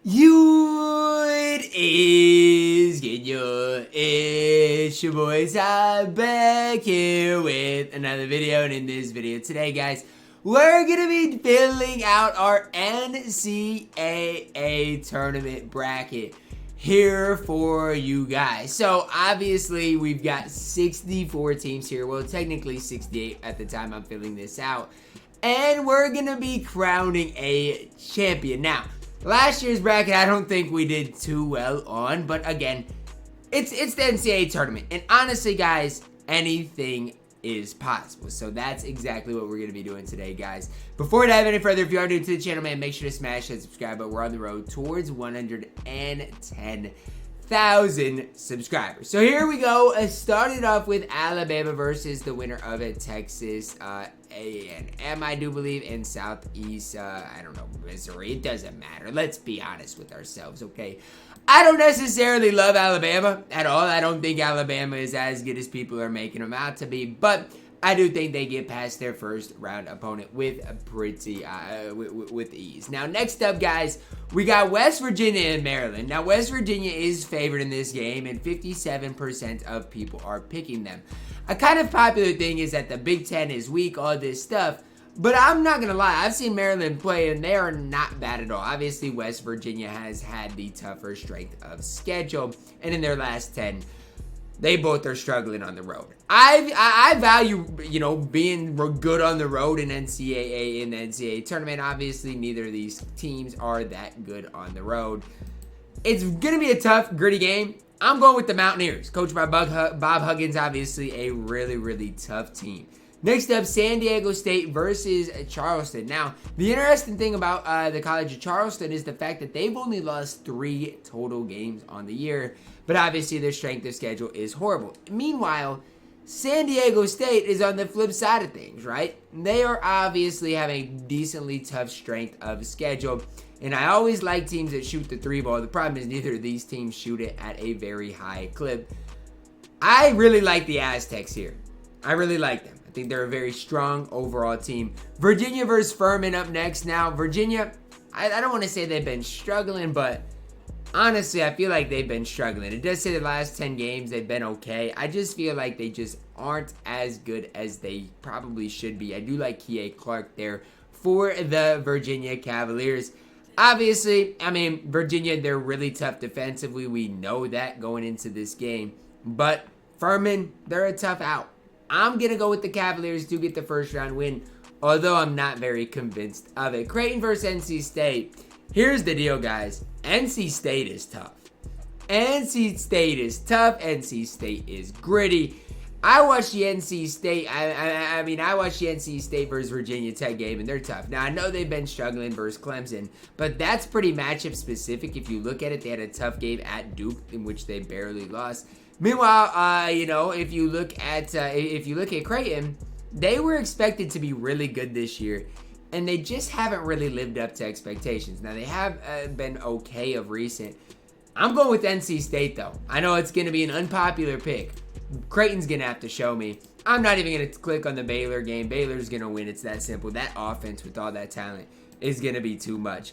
It is good. It's your boy Seth back here with another video, and in this video today, guys, we're gonna be filling out our NCAA tournament bracket here for you guys. So obviously we've got 64 teams here. Well, technically 68 at the time I'm filling this out, and we're gonna be crowning a champion. Now, last year's bracket, I don't think we did too well on, but again, it's the NCAA tournament, and honestly, guys, anything is possible. So that's exactly what we're going to be doing today, guys. Before I dive any further, if you are new to the channel, man, make sure to smash that subscribe button. We're on the road towards 110,000 subscribers. So here we go. Started off with Alabama versus the winner of it, Texas A&M, I do believe, and Southeast, I don't know, Missouri. It doesn't matter. Let's be honest with ourselves, okay? I don't necessarily love Alabama at all. I don't think Alabama is as good as people are making them out to be, but I do think they get past their first round opponent with a pretty with ease. Now, next up, guys, we got West Virginia and Maryland. Now, West Virginia is favored in this game, and 57% of people are picking them. A kind of popular thing is that the Big Ten is weak, all this stuff. But I'm not going to lie, I've seen Maryland play, and they are not bad at all. Obviously, West Virginia has had the tougher strength of schedule, and in their last 10, they both are struggling on the road. I value, being good on the road in NCAA in the NCAA tournament. Obviously, neither of these teams are that good on the road. It's going to be a tough, gritty game. I'm going with the Mountaineers, coached by Bob Huggins, obviously a really, really tough team. Next up, San Diego State versus Charleston. Now, the interesting thing about the College of Charleston is the fact that they've only lost 3 total games on the year, but obviously their strength of schedule is horrible. Meanwhile, San Diego State is on the flip side of things, right? They are obviously having a decently tough strength of schedule, and I always like teams that shoot the 3 ball. The problem is neither of these teams shoot it at a very high clip. I really like the Aztecs here. I really like them. I think they're a very strong overall team. Virginia versus Furman up next. Now, Virginia, I don't want to say they've been struggling, but honestly, I feel like they've been struggling. It does say the last 10 games they've been okay. I just feel like they just aren't as good as they probably should be. I do like Kihei Clark there for the Virginia Cavaliers. Obviously, I mean, Virginia, they're really tough defensively. We know that going into this game. But Furman, they're a tough out. I'm going to go with the Cavaliers to get the first round win, although I'm not very convinced of it. Creighton versus NC State. Here's the deal, guys. NC State is tough. NC State is tough. NC State is gritty. I watched the NC State, I watched the NC State versus Virginia Tech game, and they're tough. Now, I know they've been struggling versus Clemson, but that's pretty matchup specific. If you look at it, they had a tough game at Duke, in which they barely lost. Meanwhile, if you look at Creighton, they were expected to be really good this year, and they just haven't really lived up to expectations. Now, they have been okay of recent. I'm going with NC State, though. I know it's going to be an unpopular pick. Creighton's going to have to show me. I'm not even going to click on the Baylor game. Baylor's going to win. It's that simple. That offense with all that talent is going to be too much.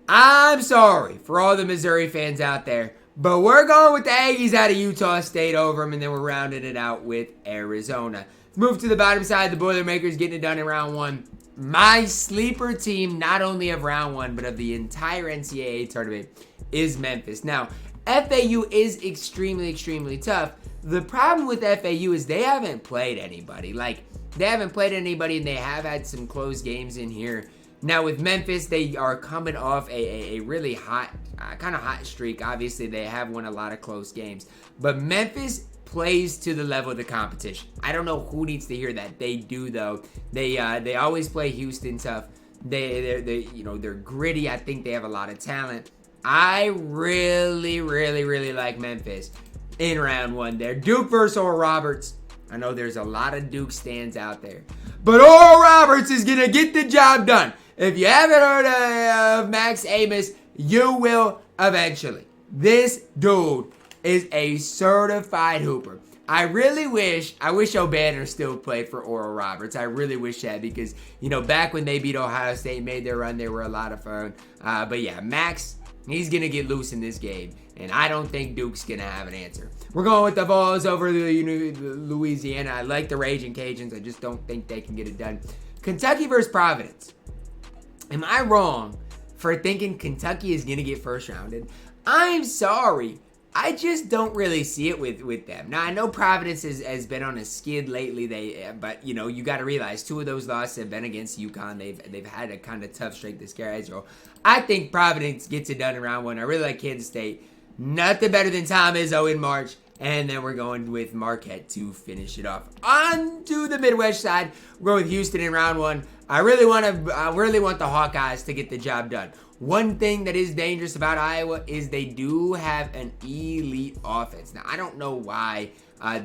I'm sorry for all the Missouri fans out there, but we're going with the Aggies out of Utah State over them, and then we're rounding it out with Arizona. Let's move to the bottom side. The Boilermakers getting it done in round 1. My sleeper team, not only of round 1, but of the entire NCAA tournament, is Memphis. Now, FAU is extremely, extremely tough. The problem with FAU is they haven't played anybody. They haven't played anybody, and they have had some close games in here. Now, with Memphis, they are coming off a really hot, kind of hot streak. Obviously, they have won a lot of close games. But Memphis plays to the level of the competition. I don't know who needs to hear that. They do, though. They always play Houston tough. They're gritty. I think they have a lot of talent. I really, really, really like Memphis in round 1 there. Duke versus Oral Roberts. I know there's a lot of Duke stands out there, but Oral Roberts is going to get the job done. If you haven't heard of Max Amos, you will eventually. This dude is a certified hooper. I wish O'Banner still played for Oral Roberts. I really wish that because, back when they beat Ohio State, made their run, they were a lot of fun. But yeah, Max He's going to get loose in this game, and I don't think Duke's going to have an answer. We're going with the Vols over the Louisiana. I like the Raging Cajuns. I just don't think they can get it done. Kentucky versus Providence. Am I wrong for thinking Kentucky is going to get first rounded? I'm sorry. I just don't really see it with them. Now, I know Providence has been on a skid lately, but, you know, you got to realize 2 of those losses have been against UConn. They've had a kind of tough streak this schedule. I think Providence gets it done in round 1. I really like Kansas State. Nothing better than Tom Izzo in March. And then we're going with Marquette to finish it off. On to the Midwest side. We're going with Houston in round 1. I really want the Hawkeyes to get the job done. One thing that is dangerous about Iowa is they do have an elite offense. Now, I don't know why I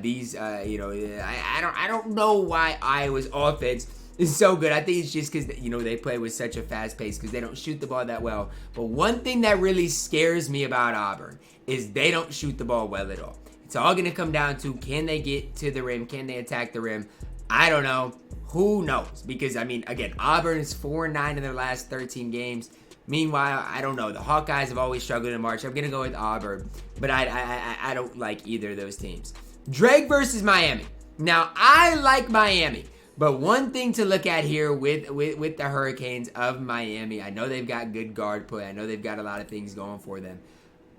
don't know why Iowa's offense is so good. I think it's just because, you know, they play with such a fast pace because they don't shoot the ball that well. But one thing that really scares me about Auburn is they don't shoot the ball well at all. It's all going to come down to, can they get to the rim? Can they attack the rim? I don't know. Who knows? Because, I mean, again, Auburn is 4-9 in their last 13 games. Meanwhile, I don't know. The Hawkeyes have always struggled in March. I'm going to go with Auburn, but I don't like either of those teams. Drake versus Miami. Now, I like Miami, but one thing to look at here with the Hurricanes of Miami, I know they've got good guard play. I know they've got a lot of things going for them,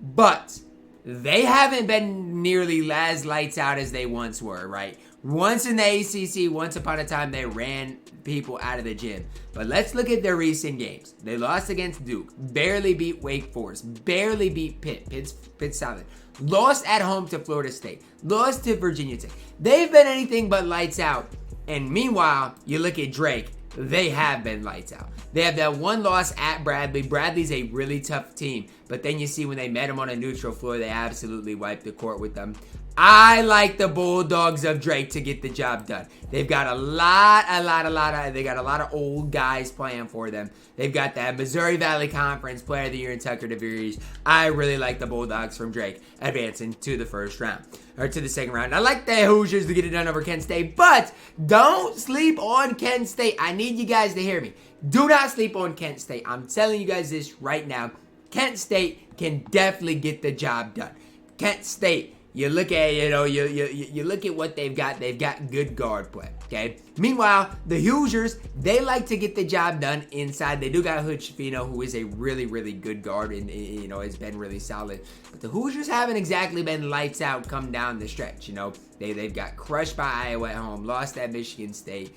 but they haven't been nearly as lights out as they once were, right? Once in the ACC, once upon a time, they ran people out of the gym. But let's look at their recent games. They lost against Duke, barely beat Wake Forest, barely beat Pitt Southern, lost at home to Florida State, lost to Virginia Tech. They've been anything but lights out. And meanwhile, you look at Drake, they have been lights out. They have that one loss at Bradley. Bradley's a really tough team. But then you see when they met them on a neutral floor, they absolutely wiped the court with them. I like the Bulldogs of Drake to get the job done. They've got a lot of old guys playing for them. They've got that Missouri Valley Conference Player of the Year in Tucker DeVries. I really like the Bulldogs from Drake advancing to the first round, or to the second round. I like the Hoosiers to get it done over Kent State, but don't sleep on Kent State. I need you guys to hear me. Do not sleep on Kent State. I'm telling you guys this right now. Kent State can definitely get the job done. Kent State, you look at, you look at what they've got. They've got good guard play, okay? Meanwhile, the Hoosiers, they like to get the job done inside. They do got Hood Schifino, who is a really, really good guard and, has been really solid. But the Hoosiers haven't exactly been lights out come down the stretch, They've got crushed by Iowa at home, lost at Michigan State.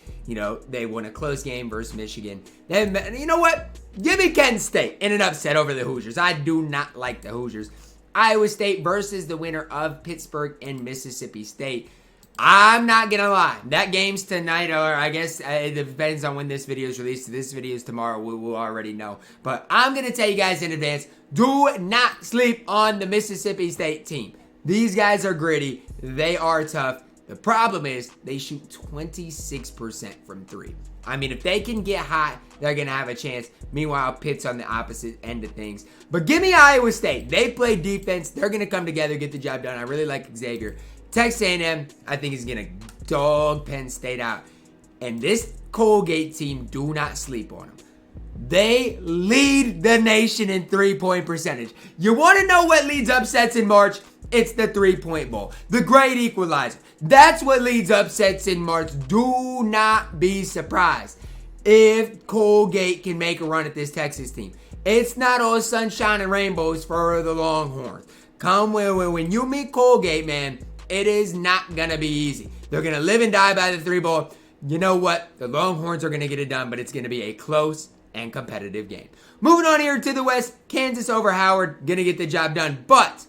They won a close game versus Michigan. Then, you know what? Give me Kent State in an upset over the Hoosiers. I do not like the Hoosiers. Iowa State versus the winner of Pittsburgh and Mississippi State. I'm not going to lie. That game's tonight, or I guess it depends on when this video is released. If this video is tomorrow, we'll already know. But I'm going to tell you guys in advance, do not sleep on the Mississippi State team. These guys are gritty. They are tough. The problem is they shoot 26% from 3. I mean, if they can get hot, they're going to have a chance. Meanwhile, Pitt's on the opposite end of things. But give me Iowa State. They play defense. They're going to come together, get the job done. I really like Xavier. Texas A&M, I think, is going to dog Penn State out. And this Colgate team, do not sleep on them. They lead the nation in three-point percentage. You want to know what leads upsets in March? It's the three-point bowl. The great equalizer. That's what leads upsets in March. Do not be surprised if Colgate can make a run at this Texas team. It's not all sunshine and rainbows for the Longhorns. When you meet Colgate, man, it is not going to be easy. They're going to live and die by the three ball. You know what? The Longhorns are going to get it done, but it's going to be a close and competitive game. Moving on here to the West, Kansas over Howard, going to get the job done. But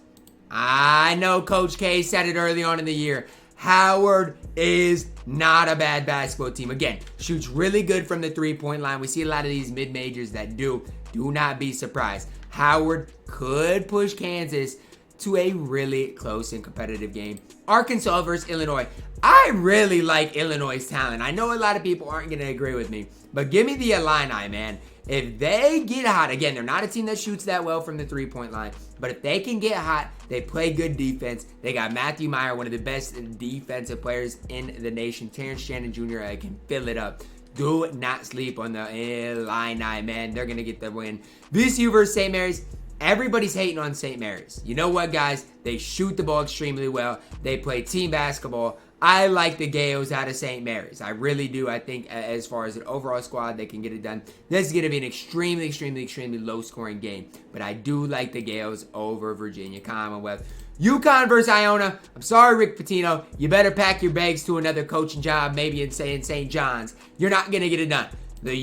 I know Coach K said it early on in the year. Howard is not a bad basketball team. Again, shoots really good from the three-point line. We see a lot of these mid-majors that do. Do not be surprised. Howard could push Kansas to a really close and competitive game. Arkansas versus Illinois. I really like Illinois' talent. I know a lot of people aren't going to agree with me, but give me the Illini, man. If they get hot, again, they're not a team that shoots that well from the three-point line, but if they can get hot, they play good defense. They got Matthew Meyer, one of the best defensive players in the nation. Terrence Shannon Jr. Can fill it up. Do not sleep on the Illini, man. They're going to get the win. VCU versus St. Mary's. Everybody's hating on St. Mary's. You know what, guys? They shoot the ball extremely well. They play team basketball. I like the Gales out of St. Mary's. I really do. I think as far as an overall squad, they can get it done. This is going to be an extremely low-scoring game. But I do like the Gales over Virginia Commonwealth. UConn versus Iona. I'm sorry, Rick Pitino. You better pack your bags to another coaching job, maybe in St. John's. You're not going to get it done. This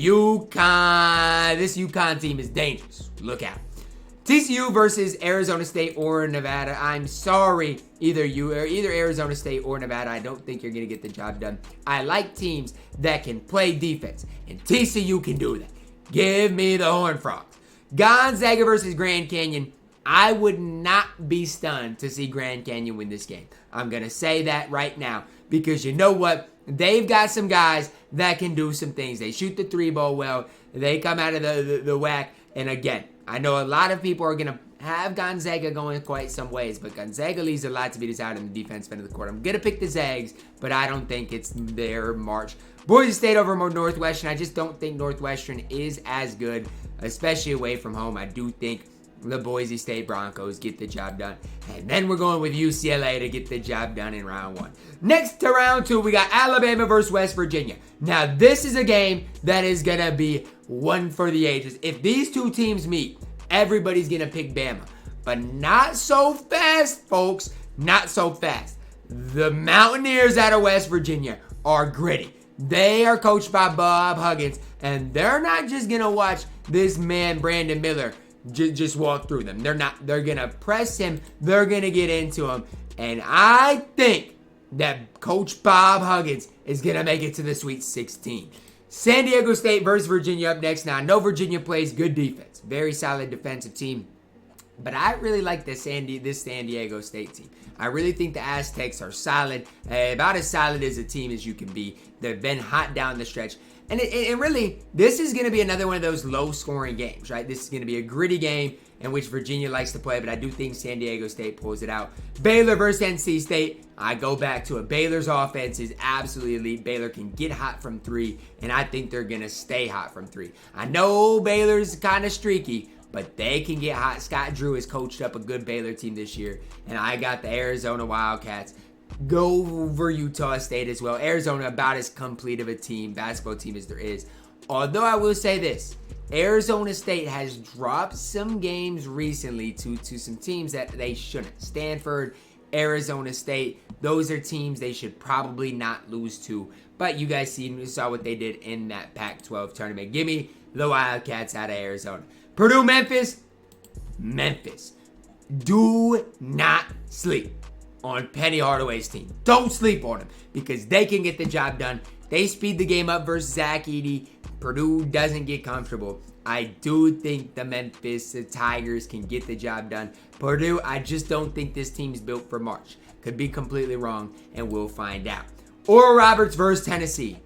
UConn team is dangerous. Look out. TCU versus Arizona State or Nevada. I'm sorry, either Arizona State or Nevada. I don't think you're going to get the job done. I like teams that can play defense, and TCU can do that. Give me the Horned Frogs. Gonzaga versus Grand Canyon. I would not be stunned to see Grand Canyon win this game. I'm going to say that right now because you know what? They've got some guys that can do some things. They shoot the three ball well. They come out of the whack. And again, I know a lot of people are going to have Gonzaga going quite some ways, but Gonzaga leaves a lot to be desired in the defense end of the court. I'm going to pick the Zags, but I don't think it's their march. Boise State over Northwestern. I just don't think Northwestern is as good, especially away from home. I do think the Boise State Broncos get the job done. And then we're going with UCLA to get the job done in round one. Next to round two, we got Alabama versus West Virginia. Now, this is a game that is going to be one for the ages. If these two teams meet, everybody's going to pick Bama. But not so fast, folks. Not so fast. The Mountaineers out of West Virginia are gritty. They are coached by Bob Huggins. And they're not just going to watch this man, Brandon Miller, just walk through them. They're not. They're going to press him. They're going to get into him. And I think that Coach Bob Huggins is going to make it to the Sweet 16. San Diego State versus Virginia up next. Now, I know Virginia plays good defense. Very solid defensive team. But I really like this San Diego State team. I really think the Aztecs are solid. About as solid as a team as you can be. They've been hot down the stretch. And it really, this is going to be another one of those low-scoring games, right? This is going to be a gritty game in which Virginia likes to play, but I do think San Diego State pulls it out. Baylor versus NC State. I go back to it. Baylor's offense is absolutely elite. Baylor can get hot from three, and I think they're going to stay hot from three. I know Baylor's kind of streaky, but they can get hot. Scott Drew has coached up a good Baylor team this year, and I got the Arizona Wildcats. Go over Utah State as well. Arizona about as complete of a team, basketball team as there is. Although I will say this, Arizona State has dropped some games recently to some teams that they shouldn't. Stanford, Arizona State, those are teams they should probably not lose to. But you guys saw what they did in that Pac-12 tournament. Give me the Wildcats out of Arizona. Purdue, Memphis. Memphis. Do not sleep on Penny Hardaway's team. Don't sleep on them because they can get the job done. They speed the game up versus Zach Edey. Purdue doesn't get comfortable. I do think the Memphis Tigers can get the job done. Purdue, I just don't think this team's built for March. Could be completely wrong, and we'll find out. Oral Roberts versus Tennessee.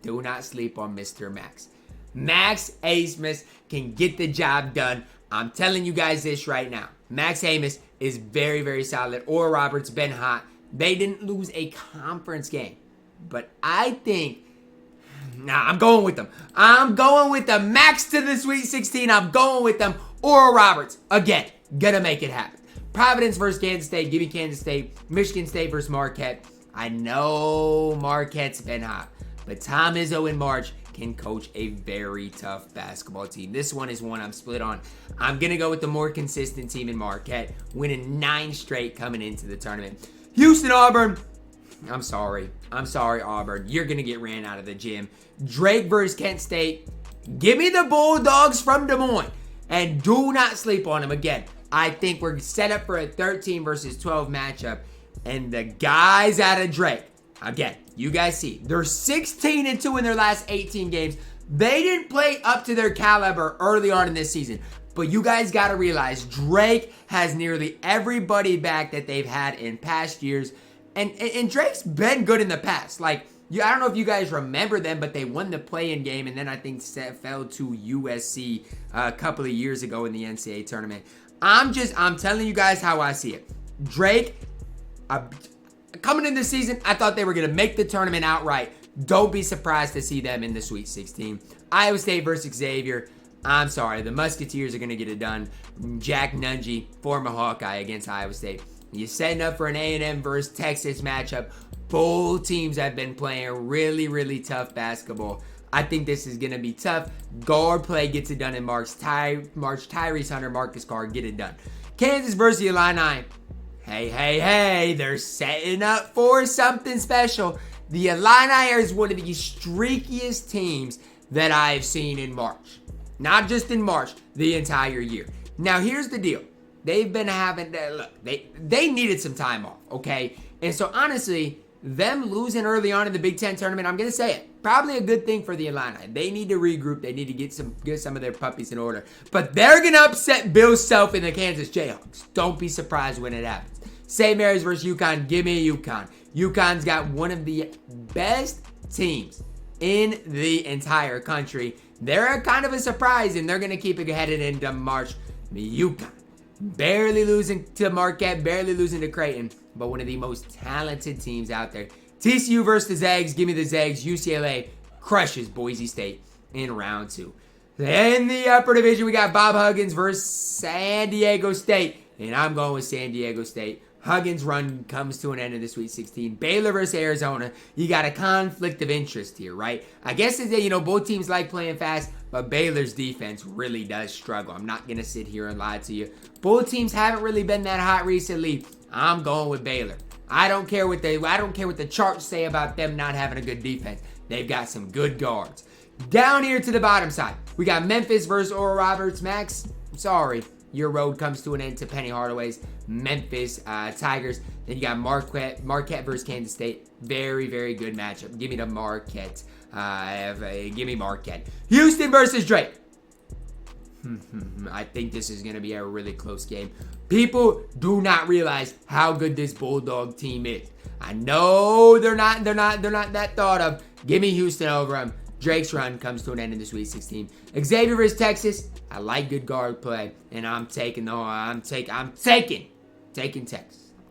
Do not sleep on Mr. Max. Max Abmas can get the job done. I'm telling you guys this right now. Max Abmas is very, very solid. Oral Roberts been hot. They didn't lose a conference game. But I think, I'm going with them. I'm going with the Max to the Sweet 16. I'm going with them. Oral Roberts, again, gonna make it happen. Providence versus Kansas State. Give me Kansas State. Michigan State versus Marquette. I know Marquette's been hot. But Tom Izzo in March can coach a very tough basketball team. This one is one I'm split on. I'm going to go with the more consistent team in Marquette, winning 9 straight coming into the tournament. Houston, Auburn. I'm sorry, Auburn. You're going to get ran out of the gym. Drake versus Kent State. Give me the Bulldogs from Des Moines. And do not sleep on them again. I think we're set up for a 13 versus 12 matchup. And the guys out of Drake, again, you guys see, they're 16-2 in their last 18 games. They didn't play up to their caliber early on in this season. But you guys got to realize Drake has nearly everybody back that they've had in past years. And Drake's been good in the past. Like, I don't know if you guys remember them, but they won the play-in game. And then I think Seth fell to USC a couple of years ago in the NCAA Tournament. I'm telling you guys how I see it. Drake, coming in this season, I thought they were going to make the tournament outright. Don't be surprised to see them in the Sweet 16. Iowa State versus Xavier. I'm sorry. The Musketeers are going to get it done. Jack Nungy, former Hawkeye, against Iowa State. You're setting up for an A&M versus Texas matchup. Both teams have been playing really, really tough basketball. I think this is going to be tough. Guard play gets it done in March. Tyrese Hunter, Marcus Carr, get it done. Kansas versus the Illini. Hey, they're setting up for something special. The Illini is one of the streakiest teams that I've seen in March. Not just in March, the entire year. Now, here's the deal. They've been having, look, they needed some time off, okay? And so, honestly, them losing early on in the Big Ten tournament, I'm going to say it, probably a good thing for the Illini. They need to regroup. They need to get some of their puppies in order. But they're going to upset Bill Self and the Kansas Jayhawks. Don't be surprised when it happens. St. Mary's versus UConn. Give me UConn. UConn's got one of the best teams in the entire country. They're kind of a surprise, and they're going to keep it headed into March. UConn barely losing to Marquette, barely losing to Creighton, but one of the most talented teams out there. TCU versus the Zags. Give me the Zags. UCLA crushes Boise State in round 2. In the upper division, we got Bob Huggins versus San Diego State, and I'm going with San Diego State. Huggins' run comes to an end in the Sweet 16. Baylor versus Arizona. You got a conflict of interest here, right? I guess it's that, both teams like playing fast, but Baylor's defense really does struggle. I'm not going to sit here and lie to you. Both teams haven't really been that hot recently. I'm going with Baylor. I don't care what the charts say about them not having a good defense. They've got some good guards. Down here to the bottom side, we got Memphis versus Oral Roberts. Max, I'm sorry. Your road comes to an end to Penny Hardaway's Memphis Tigers. Then you got Marquette versus Kansas State. Very, very good matchup. Give me the Marquette. Give me Marquette. Houston versus Drake. I think this is going to be a really close game. People do not realize how good this Bulldog team is. I know they're not that thought of. Give me Houston over them. Drake's run comes to an end in the Sweet 16. Xavier versus Texas. I like good guard play, and I'm taking Texas. I'm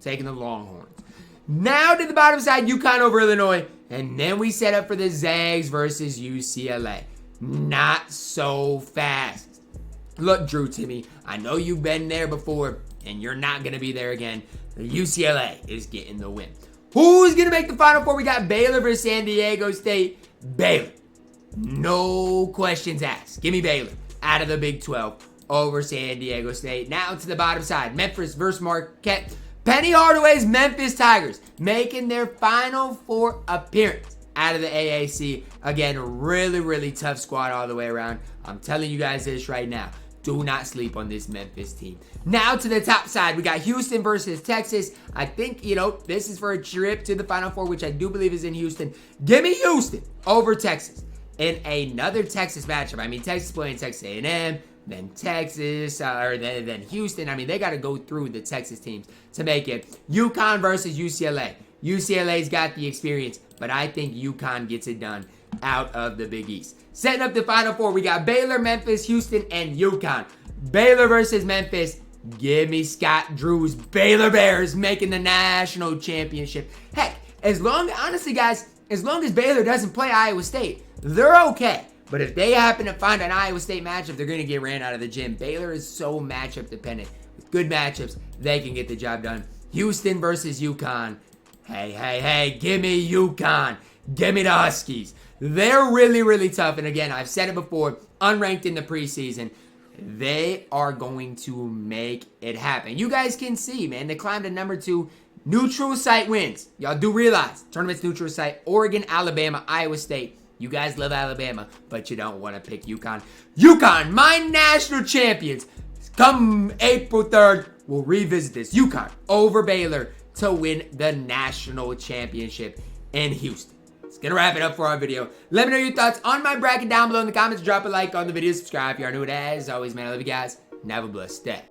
taking the Longhorns. Now to the bottom side, UConn over Illinois, and then we set up for the Zags versus UCLA. Not so fast. Look, Drew Timmy, I know you've been there before, and you're not going to be there again. The UCLA is getting the win. Who's going to make the Final Four? We got Baylor versus San Diego State. Baylor. No questions asked. Give me Baylor out of the Big 12 over San Diego State. Now to the bottom side. Memphis versus Marquette. Penny Hardaway's Memphis Tigers making their Final Four appearance out of the AAC. Again, really, really tough squad all the way around. I'm telling you guys this right now. Do not sleep on this Memphis team. Now to the top side, we got Houston versus Texas. I think, this is for a trip to the Final Four, which I do believe is in Houston. Give me Houston over Texas. In another Texas matchup. I mean, Texas playing Texas A&M, then Texas, then Houston. I mean, they got to go through the Texas teams to make it. UConn versus UCLA. UCLA's got the experience, but I think UConn gets it done out of the Big East. Setting up the Final Four, we got Baylor, Memphis, Houston, and UConn. Baylor versus Memphis. Give me Scott Drew's Baylor Bears making the national championship. Heck, honestly, guys, as long as Baylor doesn't play Iowa State, they're okay. But if they happen to find an Iowa State matchup, they're going to get ran out of the gym. Baylor is so matchup dependent. With good matchups, they can get the job done. Houston versus UConn. Hey, give me UConn. Give me the Huskies. They're really, really tough. And again, I've said it before, unranked in the preseason. They are going to make it happen. You guys can see, man, they climbed to number 2. Neutral site wins. Y'all do realize, tournament's neutral site. Oregon, Alabama, Iowa State. You guys love Alabama, but you don't want to pick UConn. UConn, my national champions. Come April 3rd, we'll revisit this. UConn over Baylor to win the national championship in Houston. It's going to wrap it up for our video. Let me know your thoughts on my bracket down below in the comments. Drop a like on the video. Subscribe if you are new. As always, man, I love you guys. And have a blessed day.